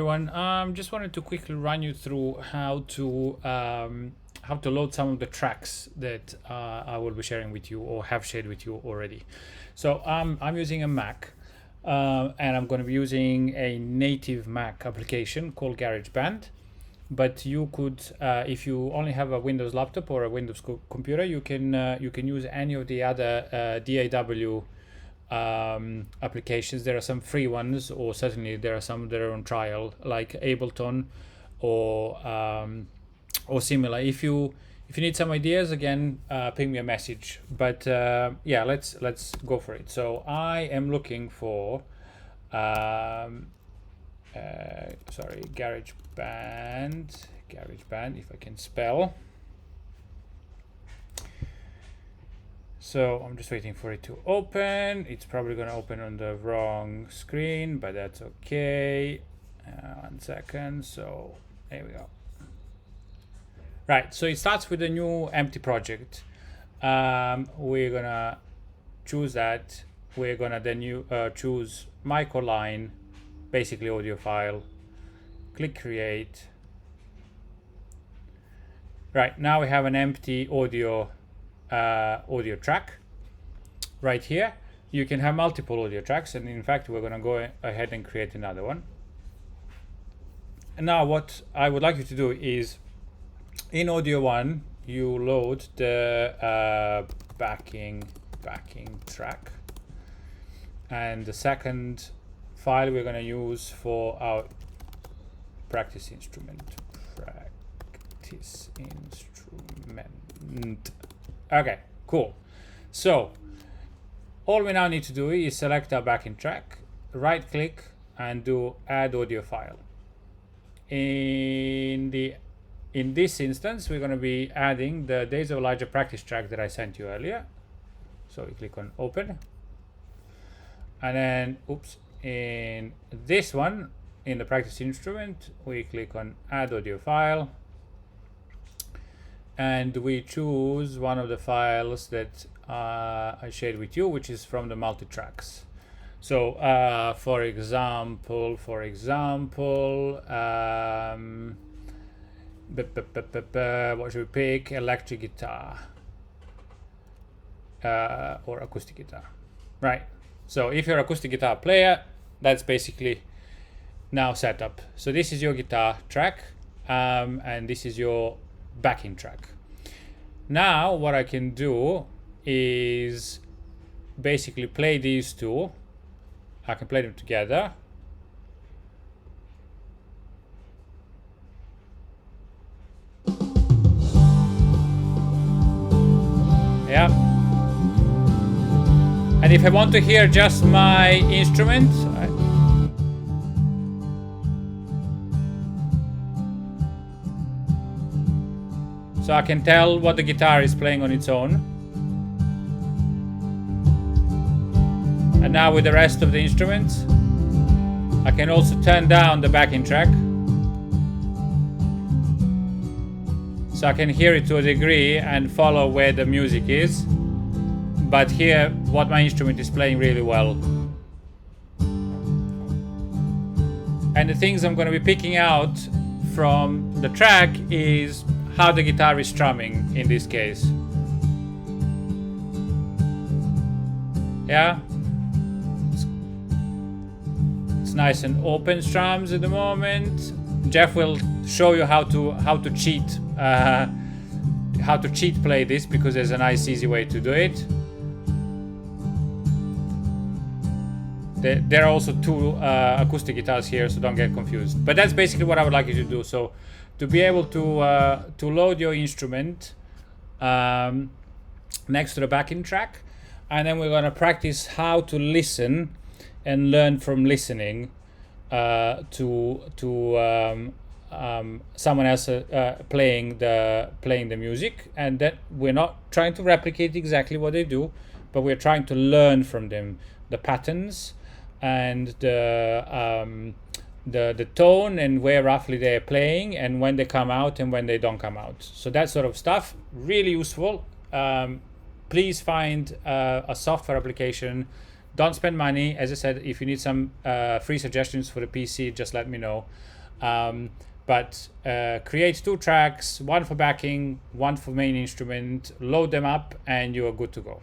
Everyone, just wanted to quickly run you through how to load some of the tracks that I will be sharing with you or have shared with you already. So I'm using a Mac, and I'm going to be using a native Mac application called GarageBand. But you could, if you only have a Windows laptop or a Windows computer, you can use any of the other DAW applications. There are some free ones, or certainly there are some that are on trial, like Ableton or similar. If you need some ideas, again, ping me a message. But yeah, let's go for it. So I am looking for sorry, GarageBand, if I can spell. So I'm just waiting for it to open. It's probably going to open on the wrong screen, but that's okay. 1 second. So there we go. Right. So it starts with a new empty project. We're going to choose that. We're going to then choose mic or line, basically audio file. Click create. Right. Now we have an empty audio track right here. You can have multiple audio tracks, and in fact we're going to go ahead and create another one. And now what I would like you to do is, in audio 1 you load the backing track, and the second file we're going to use for our practice instrument. Okay, cool. So all we now need to do is select our backing track, right click and do add audio file. In this instance we're going to be adding the Days of Elijah practice track that I sent you earlier. So we click on open, and then in this one, in the practice instrument, we click on add audio file, and we choose one of the files that I shared with you, which is from the multi-tracks. So for example, what should we pick? Electric guitar or acoustic guitar, right? So if you're an acoustic guitar player, that's basically now set up. So this is your guitar track, and this is your backing track. Now what I can do is basically play these two. I can play them together. Yeah. And if I want to hear just my instrument, so I can tell what the guitar is playing on its own. And now with the rest of the instruments, I can also turn down the backing track, so I can hear it to a degree and follow where the music is, but hear what my instrument is playing really well. And the things I'm going to be picking out from the track is how the guitar is strumming in this case. Yeah, it's nice and open strums at the moment. Jeff will show you how to cheat play this, because there's a nice easy way to do it. There are also two acoustic guitars here, so don't get confused. But that's basically what I would like you to do. So to be able to load your instrument next to the backing track, and then we're going to practice how to listen and learn from listening to someone else playing the music. And that we're not trying to replicate exactly what they do, but we're trying to learn from them the patterns and the tone and where roughly they're playing, and when they come out and when they don't come out. So that sort of stuff, really useful. Please find a software application Don't spend money. As I said, if you need some free suggestions for the PC, just let me know. But create 2 tracks, one for backing, one for main instrument, load them up, and you are good to go.